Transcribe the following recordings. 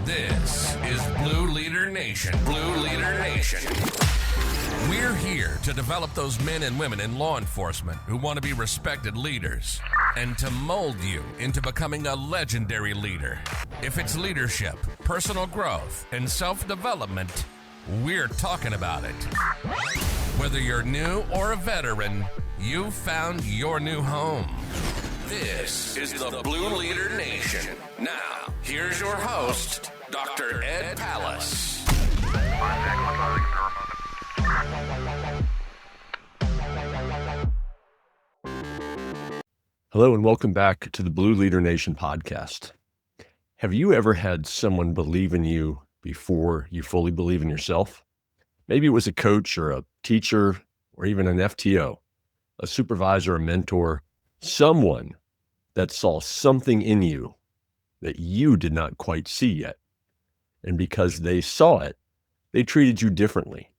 This is Blue Leader Nation. Blue Leader Nation. We're here to develop those men and women in law enforcement who want to be respected leaders and to mold you into becoming a legendary leader. If it's leadership, personal growth, and self-development, we're talking about it. Whether you're new or a veteran, you've found your new home. This is the Blue Leader Nation. Now, here's your host, Dr. Ed Pallas. Hello and welcome back to the Blue Leader Nation podcast. Have you ever had someone believe in you before you fully believe in yourself? Maybe it was a coach or a teacher or even an FTO, a supervisor, a mentor, someone that saw something in you that you did not quite see yet. And because they saw it, they treated you differently.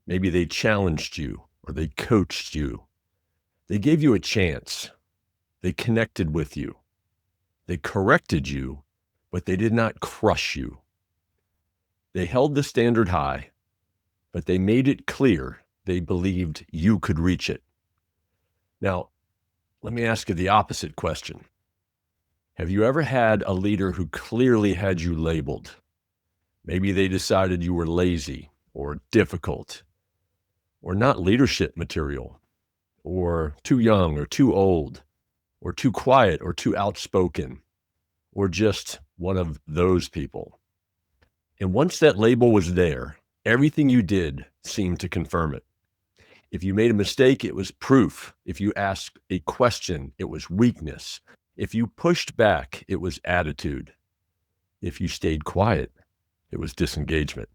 Maybe they challenged you or they coached you. They gave you a chance. They connected with you. They corrected you, but they did not crush you. They held the standard high, but they made it clear they believed you could reach it. Now, let me ask you the opposite question. Have you ever had a leader who clearly had you labeled? Maybe they decided you were lazy or difficult or not leadership material or too young or too old or too quiet or too outspoken or just one of those people. And once that label was there, everything you did seemed to confirm it. If you made a mistake, it was proof. If you asked a question, it was weakness. If you pushed back, it was attitude. If you stayed quiet, it was disengagement.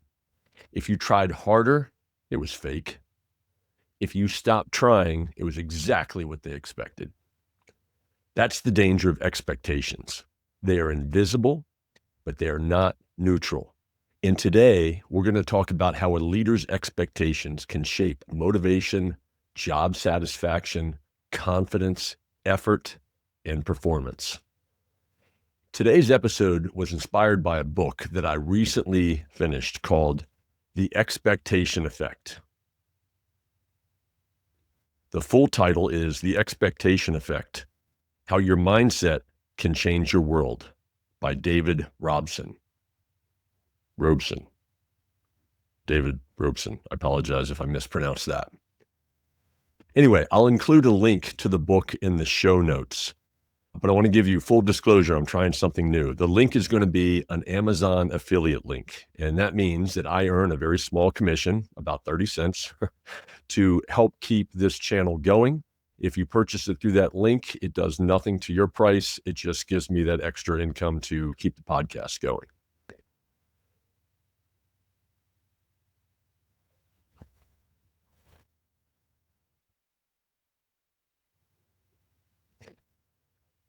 If you tried harder, it was fake. If you stopped trying, it was exactly what they expected. That's the danger of expectations. They are invisible, but they are not neutral. And today, we're going to talk about how a leader's expectations can shape motivation, job satisfaction, confidence, effort, and performance. Today's episode was inspired by a book that I recently finished called The Expectation Effect. The full title is The Expectation Effect: How Your Mindset Can Change Your World by David Robson. David Robson. I apologize if I mispronounced that. Anyway, I'll include a link to the book in the show notes, but I want to give you full disclosure. I'm trying something new. The link is going to be an Amazon affiliate link, and that means that I earn a very small commission, about 30 cents, to help keep this channel going. If you purchase it through that link, it does nothing to your price. It just gives me that extra income to keep the podcast going.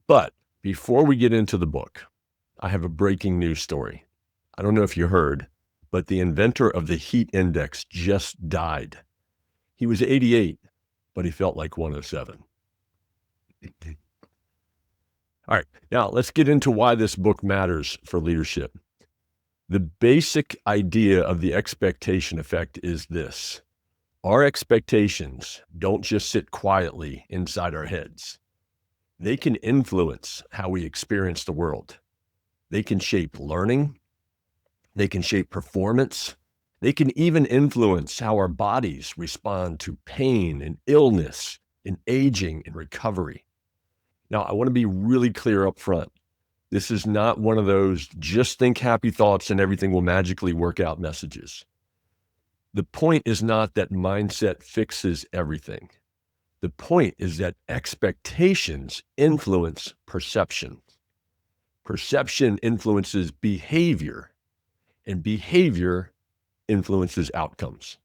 But before we get into the book, I have a breaking news story. I don't know if you heard, but the inventor of the heat index just died. He was 88, but he felt like 107. All right, now let's get into why this book matters for leadership. The basic idea of the expectation effect is this: our expectations don't just sit quietly inside our heads. They can influence how we experience the world. They can shape learning. They can shape performance. They can even influence how our bodies respond to pain and illness and aging and recovery. Now, I want to be really clear up front. This is not one of those just think happy thoughts and everything will magically work out messages. The point is not that mindset fixes everything. The point is that expectations influence perception. Perception influences behavior, and behavior influences outcomes.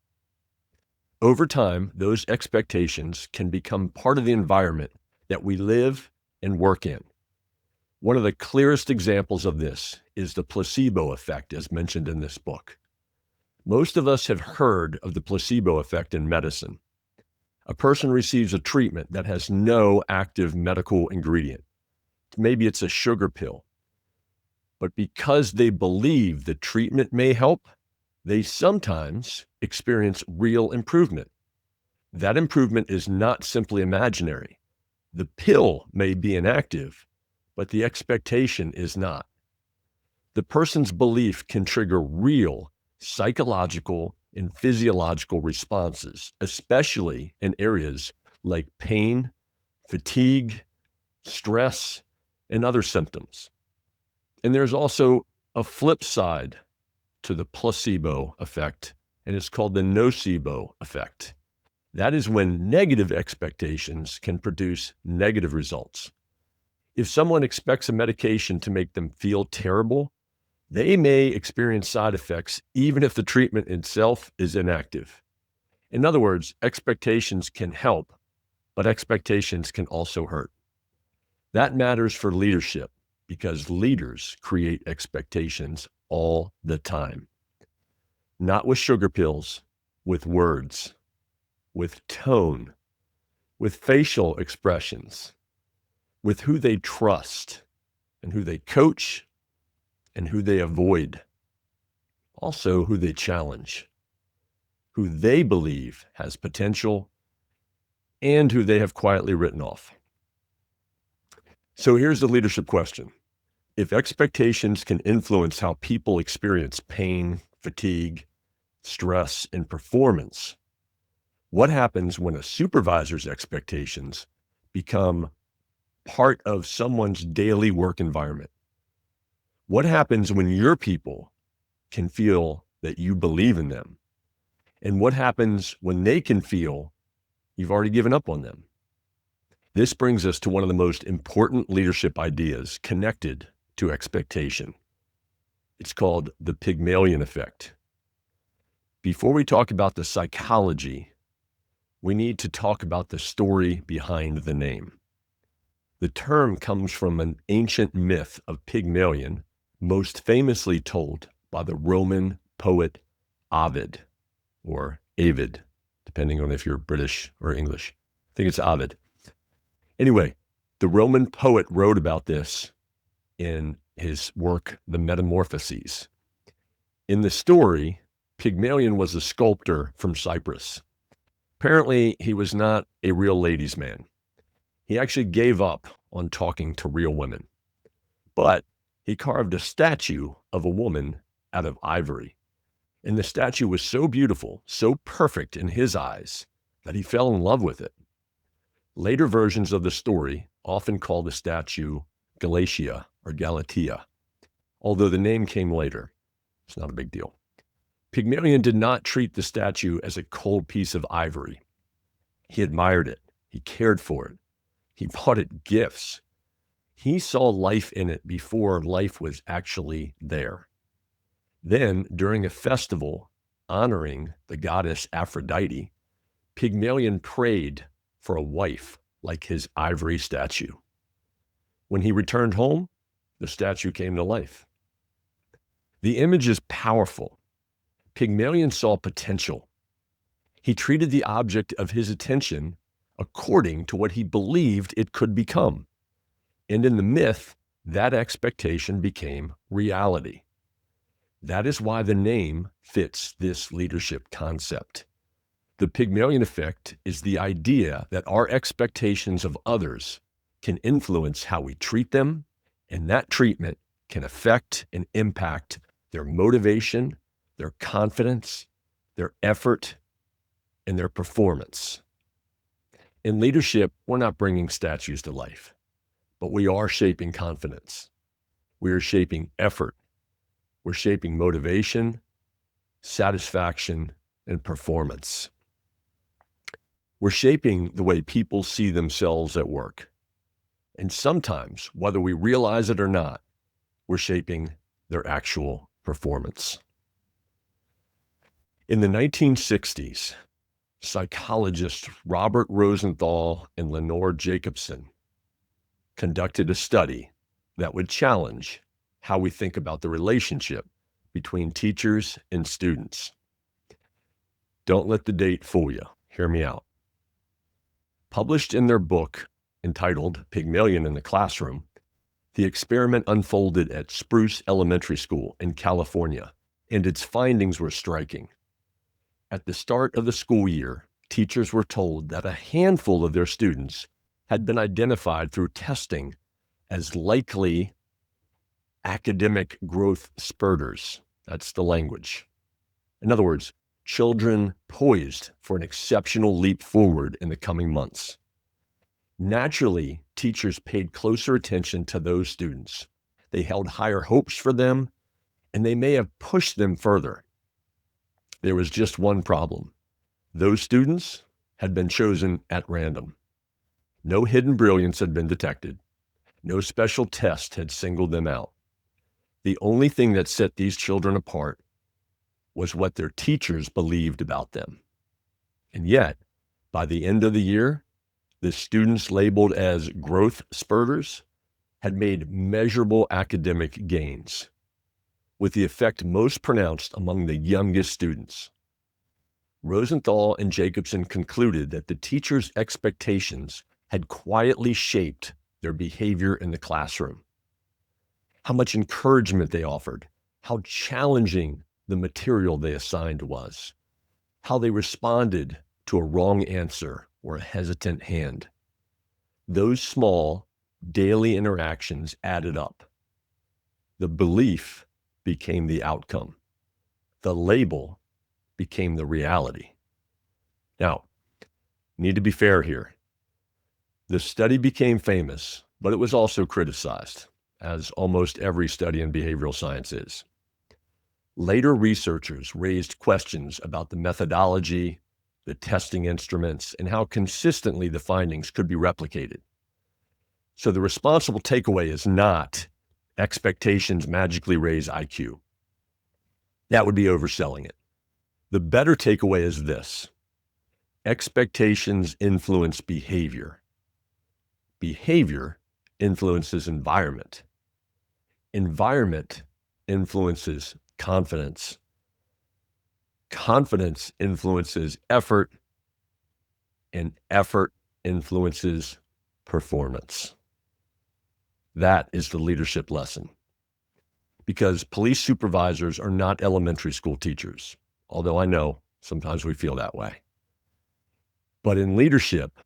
Over time, those expectations can become part of the environment that we live and work in. One of the clearest examples of this is the placebo effect, as mentioned in this book. Most of us have heard of the placebo effect in medicine. A person receives a treatment that has no active medical ingredient. Maybe it's a sugar pill. But because they believe the treatment may help, they sometimes experience real improvement. That improvement is not simply imaginary. The pill may be inactive, but the expectation is not. The person's belief can trigger real psychological and physiological responses, especially in areas like pain, fatigue, stress, and other symptoms. And there's also a flip side to the placebo effect, and it's called the nocebo effect. That is when negative expectations can produce negative results. If someone expects a medication to make them feel terrible, they may experience side effects even if the treatment itself is inactive. In other words, expectations can help, but expectations can also hurt. That matters for leadership because leaders create expectations all the time. Not with sugar pills, with words, with tone, with facial expressions, with who they trust and who they coach and who they avoid. Also who they challenge, who they believe has potential, and who they have quietly written off. So here's the leadership question. If expectations can influence how people experience pain, fatigue, stress, and performance, what happens when a supervisor's expectations become part of someone's daily work environment? What happens when your people can feel that you believe in them? And what happens when they can feel you've already given up on them? This brings us to one of the most important leadership ideas connected to expectation. It's called the Pygmalion Effect. Before we talk about the psychology, we need to talk about the story behind the name. The term comes from an ancient myth of Pygmalion, most famously told by the Roman poet Ovid, or Avid, depending on if you're British or English. I think it's Ovid. Anyway, the Roman poet wrote about this in his work, The Metamorphoses. In the story, Pygmalion was a sculptor from Cyprus. Apparently, he was not a real ladies' man. He actually gave up on talking to real women. But he carved a statue of a woman out of ivory. And the statue was so beautiful, so perfect in his eyes, that he fell in love with it. Later versions of the story often call the statue Galatia or Galatea, although the name came later. It's not a big deal. Pygmalion did not treat the statue as a cold piece of ivory. He admired it. He cared for it. He bought it gifts. He saw life in it before life was actually there. Then, during a festival honoring the goddess Aphrodite, Pygmalion prayed for a wife like his ivory statue. When he returned home, the statue came to life. The image is powerful. Pygmalion saw potential. He treated the object of his attention according to what he believed it could become. And in the myth, that expectation became reality. That is why the name fits this leadership concept. The Pygmalion Effect is the idea that our expectations of others can influence how we treat them, and that treatment can affect and impact their motivation, their confidence, their effort, and their performance. In leadership, we're not bringing statues to life, but we are shaping confidence. We are shaping effort. We're shaping motivation, satisfaction, and performance. We're shaping the way people see themselves at work. And sometimes, whether we realize it or not, we're shaping their actual performance. In the 1960s, psychologists Robert Rosenthal and Lenore Jacobson conducted a study that would challenge how we think about the relationship between teachers and students. Don't let the date fool you. Hear me out. Published in their book entitled Pygmalion in the Classroom, The experiment unfolded at Spruce Elementary School in California, and its findings were striking. At the start of the school year, teachers were told that a handful of their students had been identified through testing as likely academic growth spurters. That's the language. In other words, children poised for an exceptional leap forward in the coming months. Naturally, teachers paid closer attention to those students. They held higher hopes for them, and they may have pushed them further. There was just one problem. Those students had been chosen at random. No hidden brilliance had been detected. No special test had singled them out. The only thing that set these children apart was what their teachers believed about them. And yet, by the end of the year, the students labeled as growth spurters had made measurable academic gains, with the effect most pronounced among the youngest students. Rosenthal and Jacobson concluded that the teachers' expectations had quietly shaped their behavior in the classroom. How much encouragement they offered, how challenging the material they assigned was, how they responded to a wrong answer or a hesitant hand. Those small daily interactions added up. The belief became the outcome. The label became the reality. Now, need to be fair here. The study became famous, but it was also criticized, as almost every study in behavioral science is. Later researchers raised questions about the methodology, the testing instruments, and how consistently the findings could be replicated. So the responsible takeaway is not expectations magically raise IQ. That would be overselling it. The better takeaway is this: expectations influence behavior. Behavior influences environment. Environment influences confidence. Confidence influences effort, and effort influences performance. That is the leadership lesson. Because police supervisors are not elementary school teachers, although I know sometimes we feel that way. But in leadership,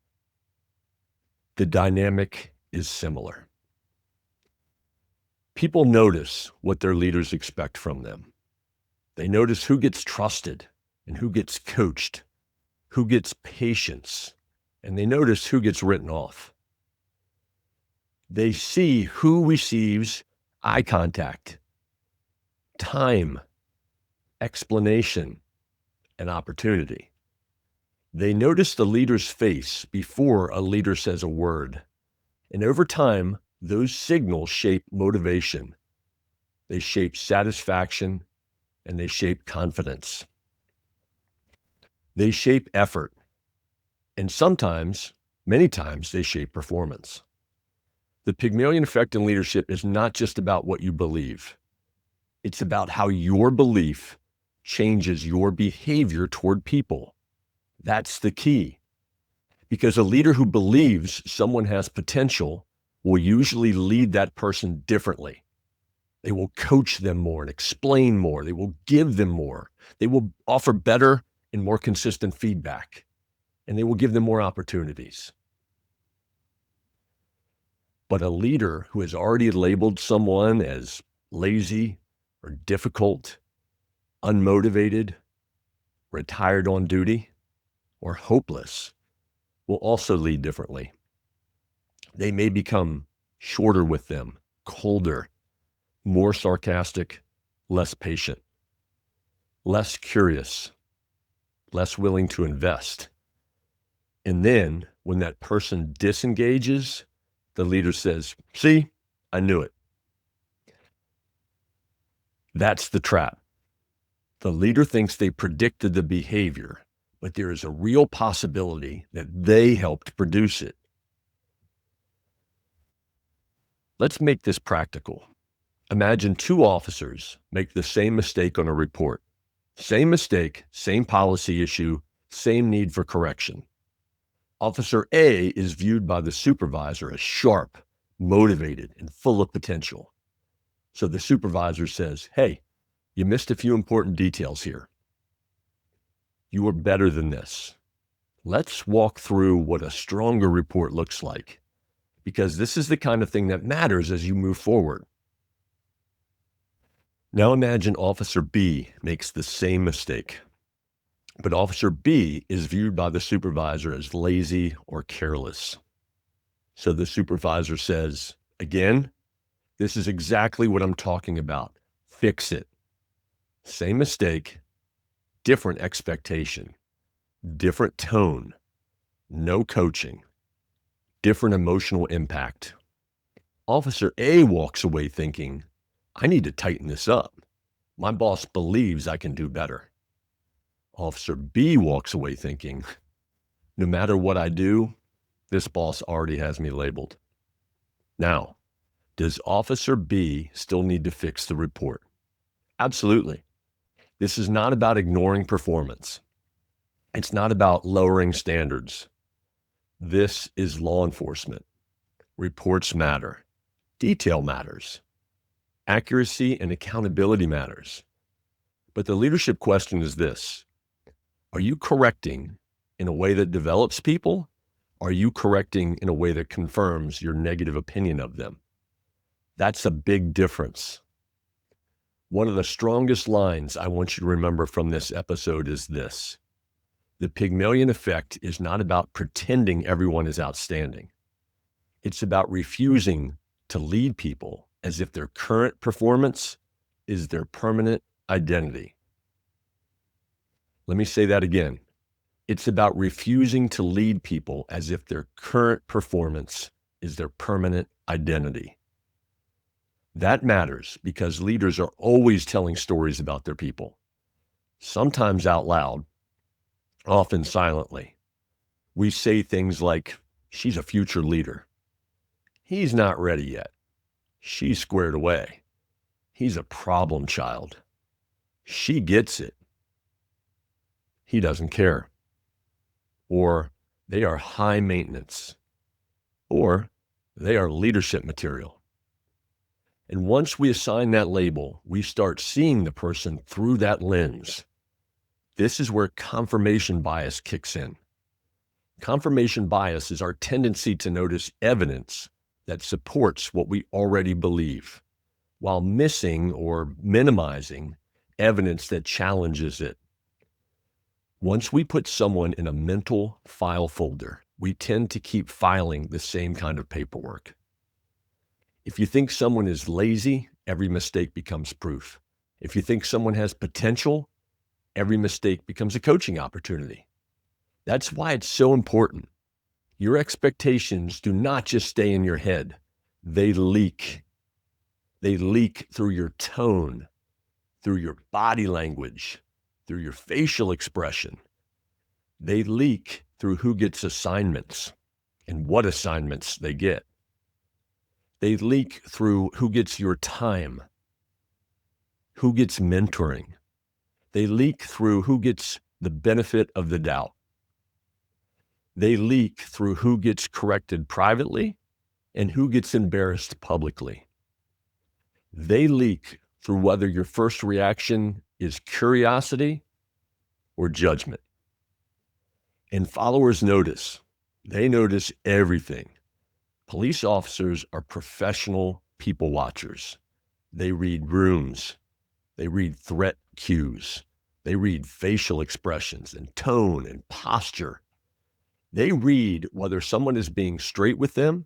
the dynamic is similar. People notice what their leaders expect from them. They notice who gets trusted and who gets coached, who gets patience, and they notice who gets written off. They see who receives eye contact, time, explanation, and opportunity. They notice the leader's face before a leader says a word. And over time, those signals shape motivation. They shape satisfaction, and they shape confidence. They shape effort. And sometimes, many times, they shape performance. The Pygmalion Effect in leadership is not just about what you believe. It's about how your belief changes your behavior toward people. That's the key. Because a leader who believes someone has potential will usually lead that person differently. They will coach them more and explain more. They will give them more. They will offer better and more consistent feedback. And they will give them more opportunities. But a leader who has already labeled someone as lazy or difficult, unmotivated, retired on duty, or hopeless will also lead differently. They may become shorter with them, colder, more sarcastic, less patient, less curious, less willing to invest. And then when that person disengages, the leader says, "See, I knew it." That's the trap. The leader thinks they predicted the behavior, but there is a real possibility that they helped produce it. Let's make this practical. Imagine two officers make the same mistake on a report. Same mistake, same policy issue, same need for correction. Officer A is viewed by the supervisor as sharp, motivated, and full of potential. So the supervisor says, hey, you missed a few important details here. You are better than this. Let's walk through what a stronger report looks like, because this is the kind of thing that matters as you move forward. Now imagine Officer B makes the same mistake, but Officer B is viewed by the supervisor as lazy or careless. So the supervisor says, again, this is exactly what I'm talking about. Fix it. Same mistake, different expectation, different tone, no coaching, different emotional impact. Officer A walks away thinking, I need to tighten this up. My boss believes I can do better. Officer B walks away thinking, no matter what I do, this boss already has me labeled. Now, does Officer B still need to fix the report? Absolutely. This is not about ignoring performance. It's not about lowering standards. This is law enforcement. Reports matter. Detail matters. Accuracy and accountability matters. But the leadership question is this: are you correcting in a way that develops people? Are you correcting in a way that confirms your negative opinion of them? That's a big difference. One of the strongest lines I want you to remember from this episode is this: the Pygmalion Effect is not about pretending everyone is outstanding. It's about refusing to lead people as if their current performance is their permanent identity. Let me say that again. It's about refusing to lead people as if their current performance is their permanent identity. That matters because leaders are always telling stories about their people, sometimes out loud, often silently. We say things like, she's a future leader. He's not ready yet. She's squared away. He's a problem child. She gets it. He doesn't care. Or they are high maintenance. Or they are leadership material. And once we assign that label, we start seeing the person through that lens. This is where confirmation bias kicks in. Confirmation bias is our tendency to notice evidence that supports what we already believe, while missing or minimizing evidence that challenges it. Once we put someone in a mental file folder, we tend to keep filing the same kind of paperwork. If you think someone is lazy, every mistake becomes proof. If you think someone has potential, every mistake becomes a coaching opportunity. That's why it's so important. Your expectations do not just stay in your head. They leak. They leak through your tone, through your body language, through your facial expression. They leak through who gets assignments and what assignments they get. They leak through who gets your time, who gets mentoring. They leak through who gets the benefit of the doubt. They leak through who gets corrected privately and who gets embarrassed publicly. They leak through whether your first reaction is curiosity or judgment. And followers notice. They notice everything. Police officers are professional people watchers. They read rooms. They read threat cues. They read facial expressions and tone and posture. They read whether someone is being straight with them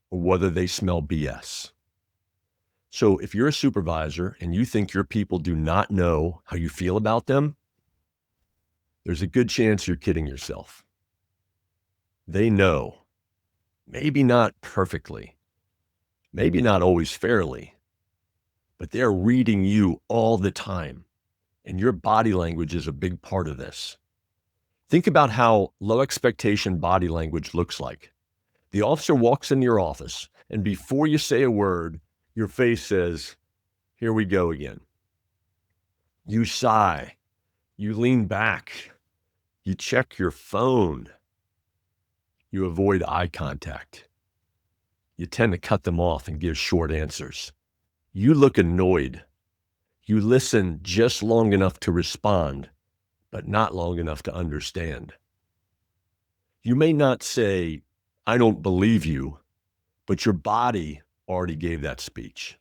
or whether they smell BS. So if you're a supervisor and you think your people do not know how you feel about them, there's a good chance you're kidding yourself. They know, maybe not perfectly, maybe not always fairly, but they're reading you all the time, and your body language is a big part of this. Think about how low expectation body language looks like. The officer walks into your office, and before you say a word, your face says, "Here we go again." You sigh, you lean back, you check your phone, you avoid eye contact. You tend to cut them off and give short answers. You look annoyed. You listen just long enough to respond, but not long enough to understand. You may not say, "I don't believe you," but your body already gave that speech.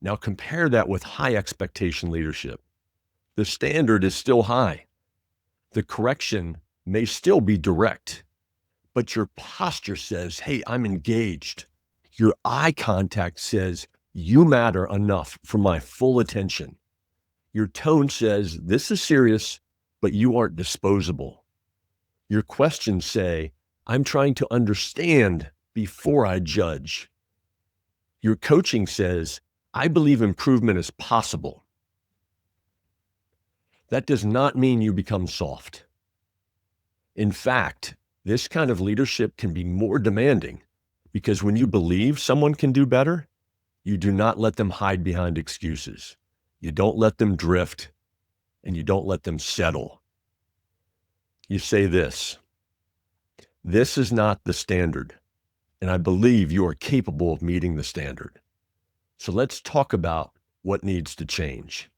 Now compare that with high expectation leadership. The standard is still high. The correction may still be direct, but your posture says, "Hey, I'm engaged." Your eye contact says, "You matter enough for my full attention." Your tone says, "This is serious, but you aren't disposable." Your questions say, "I'm trying to understand before I judge." Your coaching says, "I believe improvement is possible." That does not mean you become soft. In fact, this kind of leadership can be more demanding because when you believe someone can do better, you do not let them hide behind excuses. You don't let them drift, and you don't let them settle. You say this is not the standard, and I believe you are capable of meeting the standard. So let's talk about what needs to change.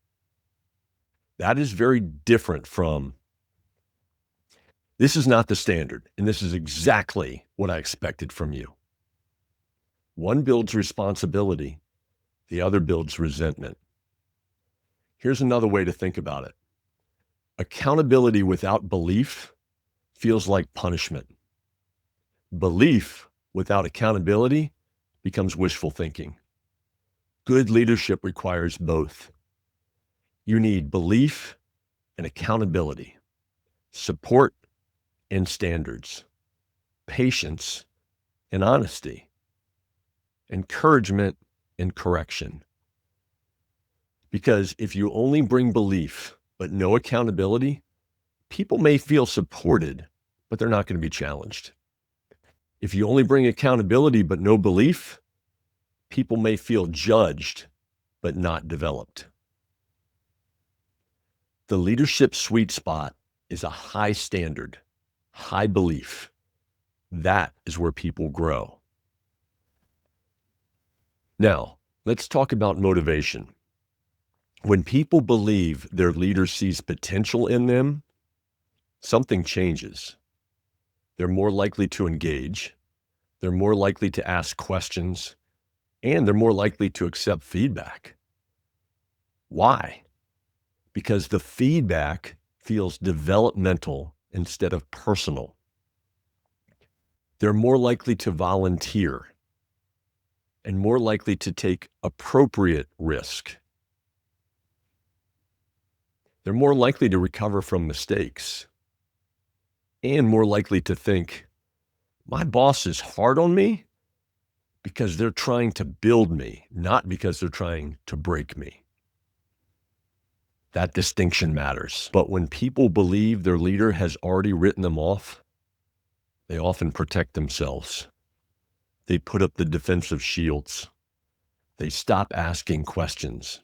That is very different from, "This is not the standard, and this is exactly what I expected from you." One builds responsibility, the other builds resentment. Here's another way to think about it. Accountability without belief feels like punishment. Belief without accountability becomes wishful thinking. Good leadership requires both. You need belief and accountability, support and standards, patience and honesty, encouragement and correction. Because if you only bring belief but no accountability, people may feel supported, but they're not going to be challenged. If you only bring accountability but no belief, people may feel judged, but not developed. The leadership sweet spot is a high standard, high belief. That is where people grow. Now, let's talk about motivation. When people believe their leader sees potential in them, something changes. They're more likely to engage, they're more likely to ask questions, and they're more likely to accept feedback. Why? Because the feedback feels developmental instead of personal. They're more likely to volunteer and more likely to take appropriate risk. They're more likely to recover from mistakes and more likely to think, "My boss is hard on me because they're trying to build me, not because they're trying to break me." That distinction matters. But when people believe their leader has already written them off, they often protect themselves. They put up the defensive shields. They stop asking questions.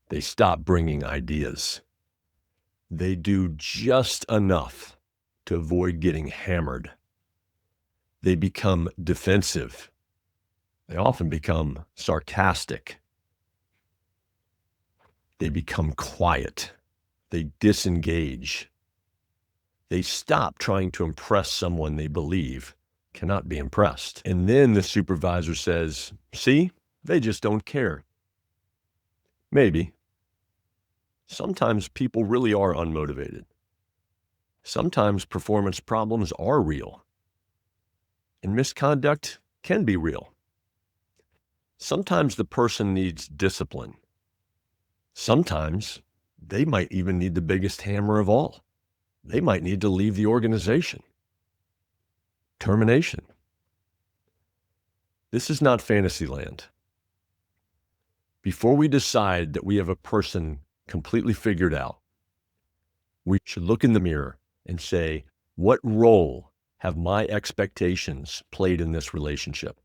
They stop bringing ideas. They do just enough to avoid getting hammered. They become defensive. They often become sarcastic. They become quiet. They disengage. They stop trying to impress someone they believe cannot be impressed. And then the supervisor says, "See, they just don't care." Maybe. Sometimes people really are unmotivated. Sometimes performance problems are real. And misconduct can be real. Sometimes the person needs discipline. Sometimes they might even need the biggest hammer of all. They might need to leave the organization. Termination. This is not fantasy land. Before we decide that we have a person completely figured out, we should look in the mirror and say, what role have my expectations played in this relationship?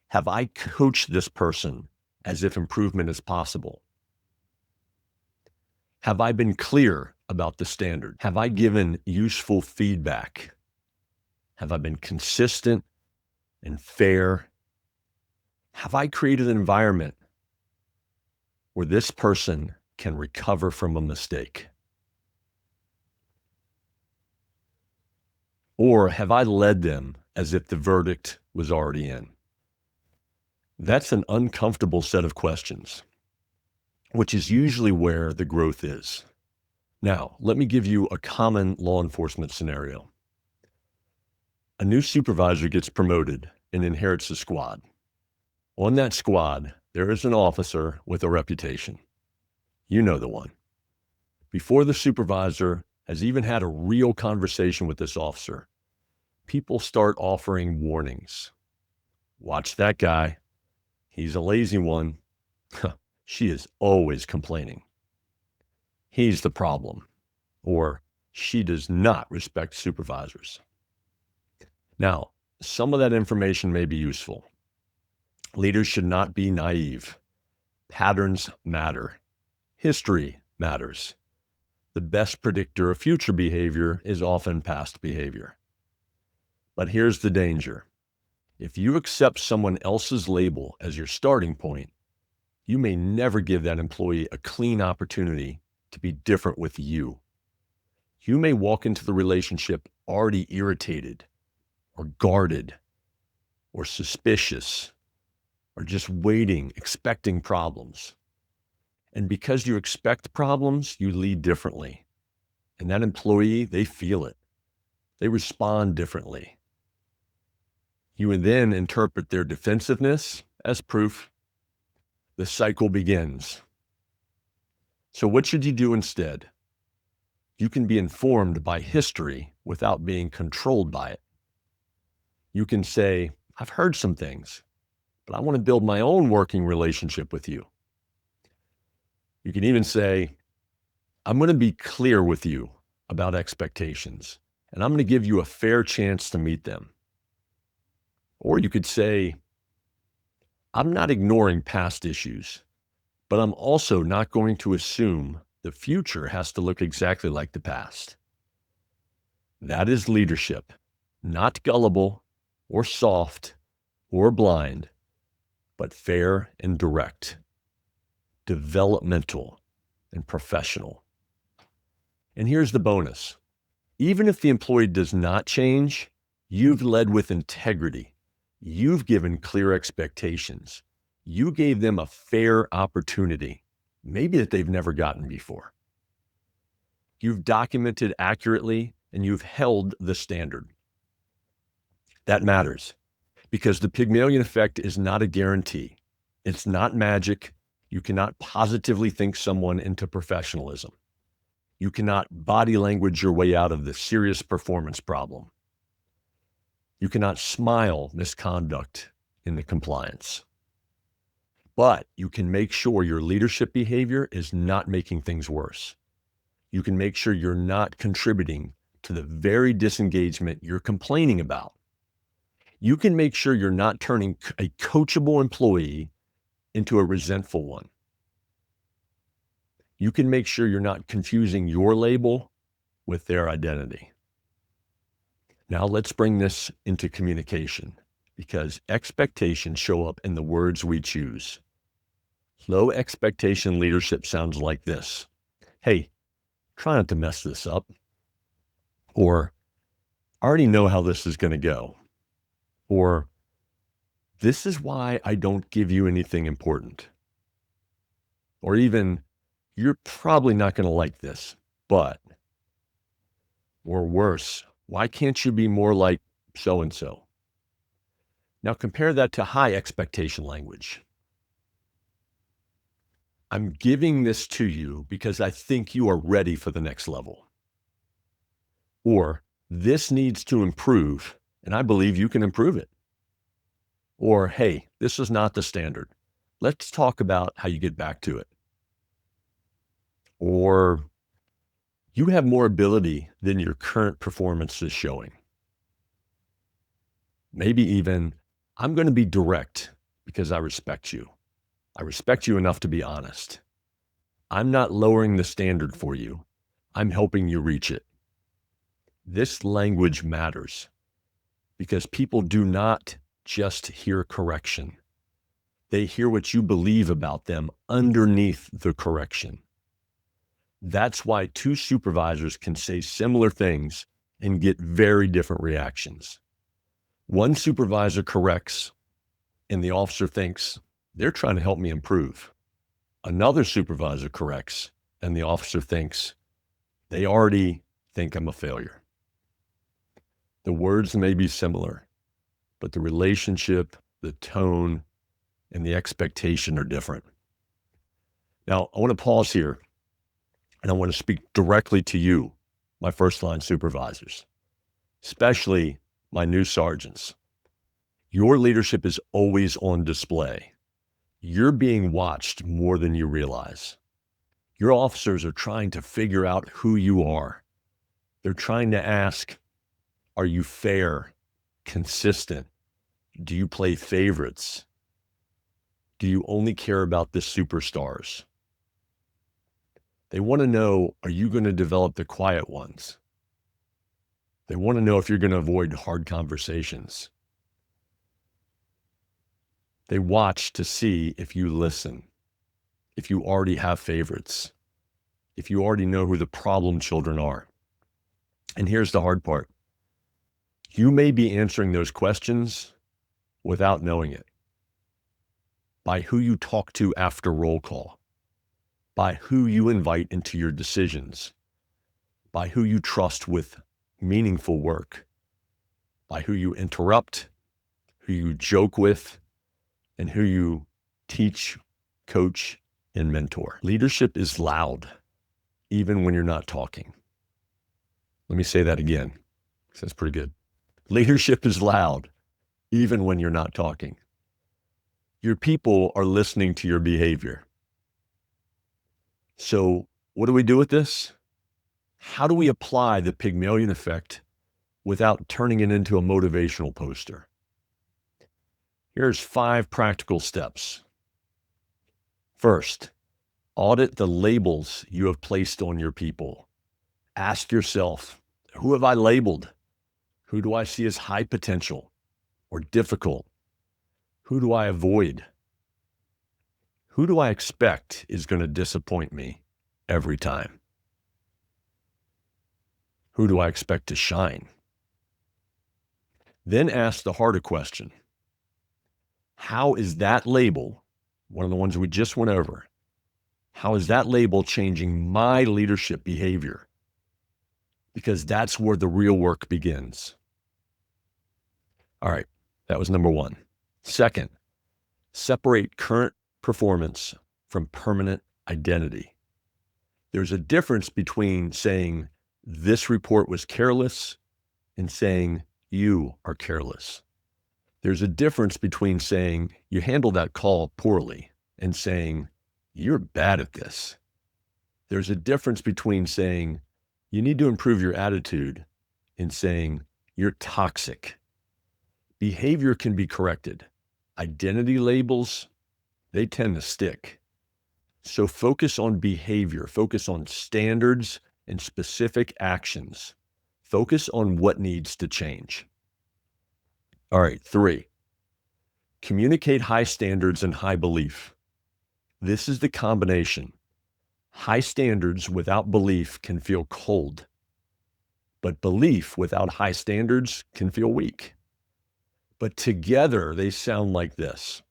Have I coached this person as if improvement is possible? Have I been clear about the standard? Have I given useful feedback? Have I been consistent and fair? Have I created an environment where this person can recover from a mistake? Or have I led them as if the verdict was already in? That's an uncomfortable set of questions, which is usually where the growth is. Now, let me give you a common law enforcement scenario. A new supervisor gets promoted and inherits a squad. On that squad, there is an officer with a reputation. You know the one. Before the supervisor has even had a real conversation with this officer, people start offering warnings. Watch that guy. He's a lazy one. She is always complaining. He's the problem. Or she does not respect supervisors. Now, some of that information may be useful. Leaders should not be naive. Patterns matter. History matters. The best predictor of future behavior is often past behavior. But here's the danger. If you accept someone else's label as your starting point, you may never give that employee a clean opportunity to be different with you. You may walk into the relationship already irritated or guarded or suspicious or just waiting, expecting problems. And because you expect problems, you lead differently. And that employee, they feel it. They respond differently. You would then interpret their defensiveness as proof. The cycle begins. So what should you do instead? You can be informed by history without being controlled by it. You can say, I've heard some things, but I want to build my own working relationship with you. You can even say, I'm going to be clear with you about expectations, and I'm going to give you a fair chance to meet them. Or you could say, I'm not ignoring past issues, but I'm also not going to assume the future has to look exactly like the past. That is leadership, not gullible or soft or blind, but fair and direct, developmental and professional. And here's the bonus. Even if the employee does not change, you've led with integrity. You've given clear expectations. You gave them a fair opportunity, maybe that they've never gotten before. You've documented accurately and you've held the standard. That matters because the Pygmalion Effect is not a guarantee. It's not magic. You cannot positively think someone into professionalism. You cannot body language your way out of the serious performance problem. You cannot smile misconduct in the compliance. But you can make sure your leadership behavior is not making things worse. You can make sure you're not contributing to the very disengagement you're complaining about. You can make sure you're not turning a coachable employee into a resentful one. You can make sure you're not confusing your label with their identity. Now let's bring this into communication because expectations show up in the words we choose. Low expectation leadership sounds like this. Hey, try not to mess this up. Or, I already know how this is going to go. Or, this is why I don't give you anything important. Or even, you're probably not going to like this, but. Or worse, why can't you be more like so-and-so? Now compare that to high expectation language. I'm giving this to you because I think you are ready for the next level. Or this needs to improve, and I believe you can improve it. Or, hey, this is not the standard. Let's talk about how you get back to it. Or you have more ability than your current performance is showing. Maybe even, I'm going to be direct because I respect you. I respect you enough to be honest. I'm not lowering the standard for you. I'm helping you reach it. This language matters because people do not just hear correction. They hear what you believe about them underneath the correction. That's why two supervisors can say similar things and get very different reactions. One supervisor corrects, and the officer thinks, they're trying to help me improve. Another supervisor corrects, and the officer thinks, they already think I'm a failure. The words may be similar, but the relationship, the tone, and the expectation are different. Now, I want to pause here, and I want to speak directly to you, my first-line supervisors, especially my new sergeants. Your leadership is always on display. You're being watched more than you realize. Your officers are trying to figure out who you are. They're trying to ask, are you fair, consistent? Do you play favorites? Do you only care about the superstars? They want to know, are you going to develop the quiet ones? They want to know if you're going to avoid hard conversations. They watch to see if you listen, if you already have favorites, if you already know who the problem children are. And here's the hard part. You may be answering those questions without knowing it. By who you talk to after roll call, by who you invite into your decisions, by who you trust with meaningful work, by who you interrupt, who you joke with, and who you teach, coach, and mentor. Leadership is loud, even when you're not talking. Let me say that again, because that's pretty good. Leadership is loud, even when you're not talking. Your people are listening to your behavior. So what do we do with this? How do we apply the Pygmalion Effect without turning it into a motivational poster? Here's 5 practical steps. First, audit the labels you have placed on your people. Ask yourself, who have I labeled? Who do I see as high potential or difficult? Who do I avoid? Who do I expect is going to disappoint me every time? Who do I expect to shine? Then ask the harder question. How is that label, one of the ones we just went over, how is that label changing my leadership behavior? Because that's where the real work begins. All right, that was number 1. Second, separate current performance from permanent identity. There's a difference between saying this report was careless and saying you are careless. There's a difference between saying you handled that call poorly and saying you're bad at this. There's a difference between saying you need to improve your attitude and saying you're toxic. Behavior can be corrected. Identity labels, they tend to stick. So focus on behavior, focus on standards and specific actions. Focus on what needs to change. All right, 3, communicate high standards and high belief. This is the combination. High standards without belief can feel cold, but belief without high standards can feel weak. But together they sound like this.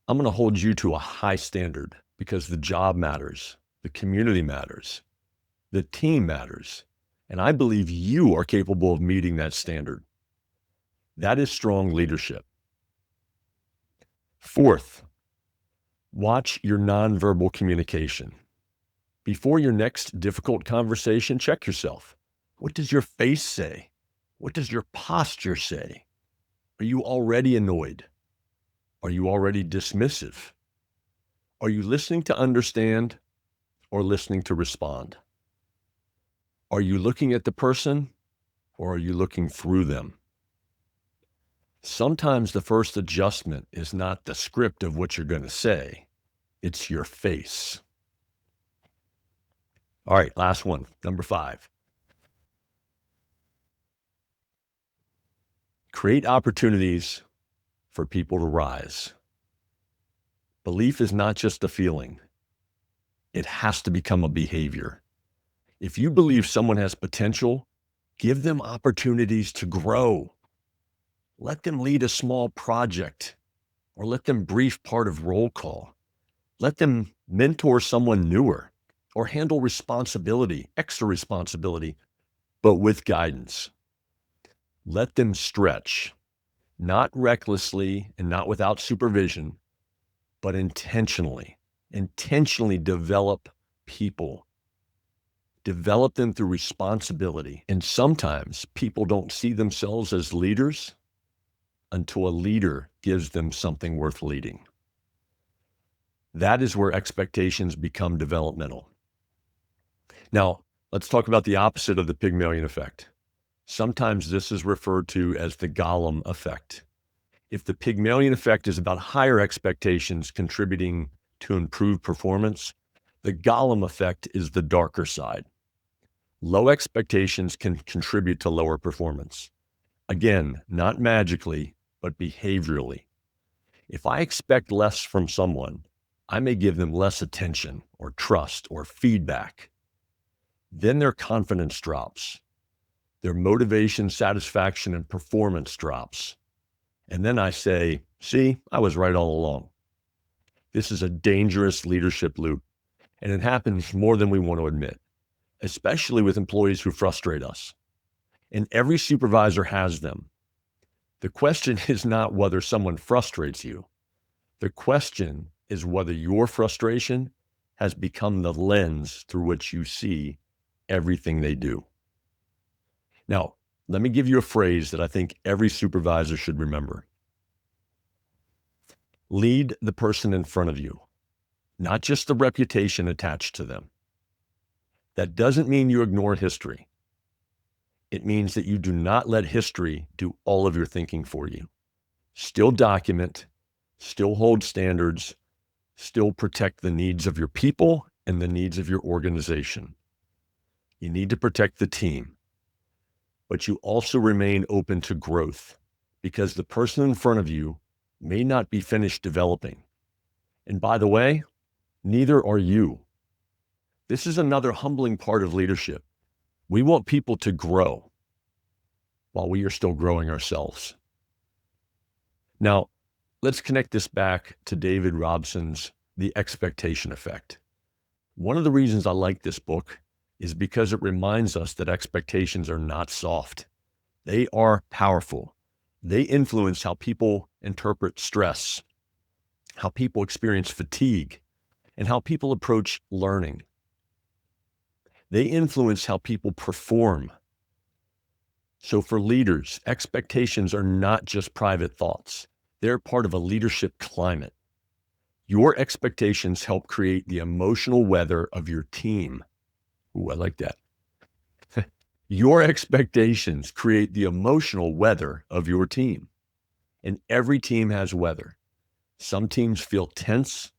I'm going to hold you to a high standard because the job matters, the community matters, the team matters, and I believe you are capable of meeting that standard. That is strong leadership. 4th, watch your nonverbal communication. Before your next difficult conversation, check yourself. What does your face say? What does your posture say? Are you already annoyed? Are you already dismissive? Are you listening to understand or listening to respond? Are you looking at the person or are you looking through them? Sometimes the first adjustment is not the script of what you're going to say. It's your face. All right, last one, number 5. Create opportunities for people to rise. Belief is not just a feeling. It has to become a behavior. If you believe someone has potential, give them opportunities to grow. Let them lead a small project or let them brief part of roll call. Let them mentor someone newer or handle responsibility, extra responsibility, but with guidance. Let them stretch, not recklessly and not without supervision, but intentionally develop people. Develop them through responsibility. And sometimes people don't see themselves as leaders until a leader gives them something worth leading. That is where expectations become developmental. Now, let's talk about the opposite of the Pygmalion Effect. Sometimes this is referred to as the Golem Effect. If the Pygmalion Effect is about higher expectations contributing to improved performance, the Golem Effect is the darker side. Low expectations can contribute to lower performance. Again, not magically, but behaviorally. If I expect less from someone, I may give them less attention or trust or feedback. Then their confidence drops. Their motivation, satisfaction, and performance drops. And then I say, see, I was right all along. This is a dangerous leadership loop, and it happens more than we want to admit, especially with employees who frustrate us. And every supervisor has them. The question is not whether someone frustrates you. The question is whether your frustration has become the lens through which you see everything they do. Now, let me give you a phrase that I think every supervisor should remember. Lead the person in front of you, not just the reputation attached to them. That doesn't mean you ignore history. It means that you do not let history do all of your thinking for you. Still document, still hold standards, still protect the needs of your people and the needs of your organization. You need to protect the team, but you also remain open to growth because the person in front of you may not be finished developing. And by the way, neither are you. This is another humbling part of leadership. We want people to grow while we are still growing ourselves. Now, let's connect this back to David Robson's The Expectation Effect. One of the reasons I like this book is because it reminds us that expectations are not soft. They are powerful. They influence how people interpret stress, how people experience fatigue, and how people approach learning. They influence how people perform. So for leaders, expectations are not just private thoughts. They're part of a leadership climate. Your expectations help create the emotional weather of your team. Ooh, I like that. Your expectations create the emotional weather of your team. And every team has weather. Some teams feel tense.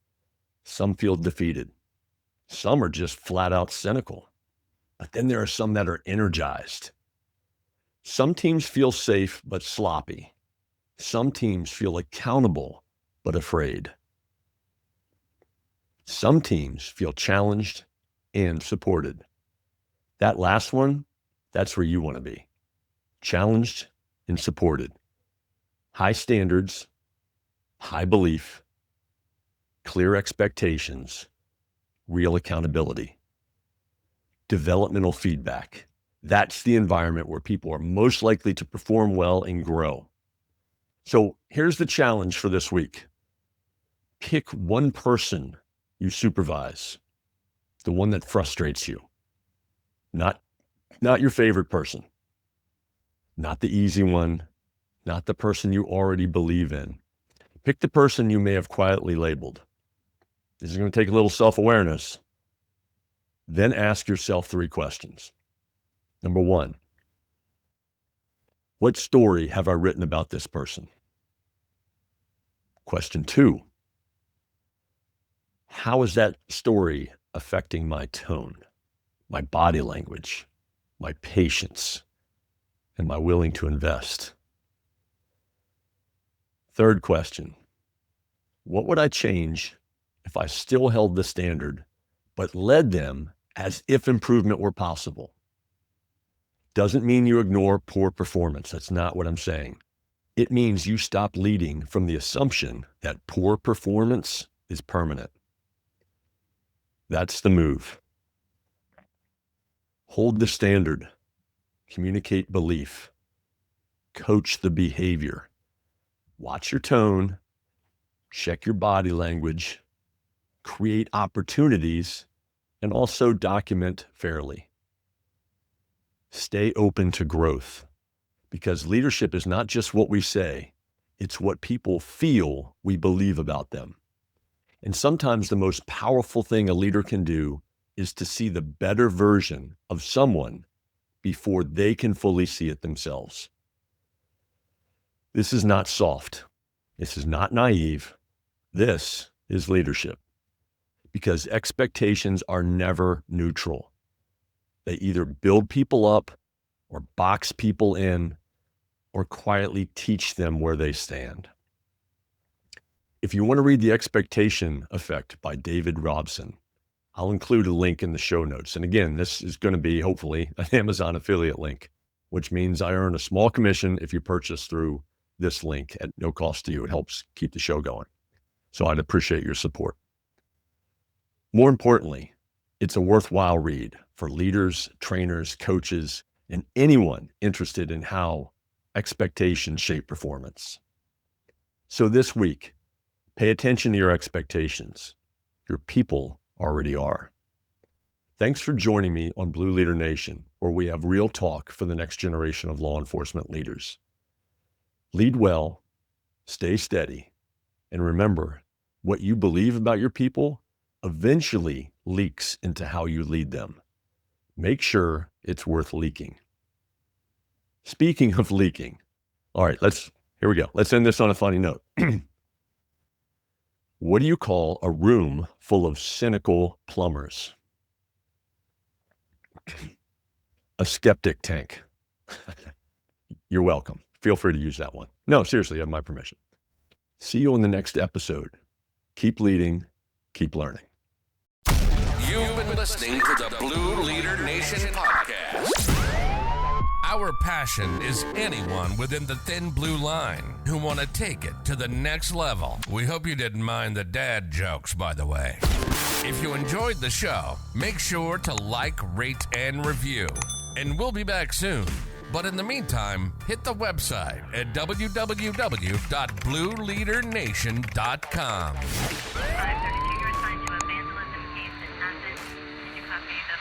Some feel defeated. Some are just flat out cynical. But then there are some that are energized. Some teams feel safe but sloppy. Some teams feel accountable but afraid. Some teams feel challenged and supported. That last one, that's where you want to be. Challenged and supported. High standards, high belief, clear expectations, real accountability, developmental feedback. That's the environment where people are most likely to perform well and grow. So here's the challenge for this week. Pick one person you supervise, the one that frustrates you. Not your favorite person, not the easy one, not the person you already believe in. Pick the person you may have quietly labeled. This is going to take a little self-awareness. Then ask yourself 3 questions. Number 1, what story have I written about this person? Question 2, how is that story affecting my tone, my body language, my patience, and my willing to invest? Third question, what would I change if I still held the standard, but led them as if improvement were possible? Doesn't mean you ignore poor performance. That's not what I'm saying. It means you stop leading from the assumption that poor performance is permanent. That's the move. Hold the standard, communicate belief, coach the behavior, watch your tone, check your body language, create opportunities, and also document fairly. Stay open to growth, because leadership is not just what we say, it's what people feel we believe about them. And sometimes the most powerful thing a leader can do is to see the better version of someone before they can fully see it themselves. This is not soft. This is not naive. This is leadership, because expectations are never neutral. They either build people up or box people in or quietly teach them where they stand. If you want to read The Expectation Effect by David Robson, I'll include a link in the show notes. And again, this is going to be hopefully an Amazon affiliate link, which means I earn a small commission if you purchase through this link at no cost to you. It helps keep the show going. So I'd appreciate your support. More importantly, it's a worthwhile read for leaders, trainers, coaches, and anyone interested in how expectations shape performance. So this week, pay attention to your expectations. Your people already are. Thanks for joining me on Blue Leader Nation, where we have real talk for the next generation of law enforcement leaders. Lead well, stay steady, and remember, what you believe about your people eventually leaks into how you lead them. Make sure it's worth leaking. Speaking of leaking, all right, here we go. Let's end this on a funny note. What do you call a room full of cynical plumbers? A skeptic tank. You're welcome. Feel free to use that one. No, seriously, you have my permission. See you on the next episode. Keep leading, keep learning. You've been listening to the Blue Leader Nation podcast. Our passion is anyone within the thin blue line who want to take it to the next level. We hope you didn't mind the dad jokes, by the way. If you enjoyed the show, make sure to like, rate, and review. And we'll be back soon. But in the meantime, hit the website at www.blueleadernation.com. 532, you're assigned to evangelism case in Athens. Did you copy the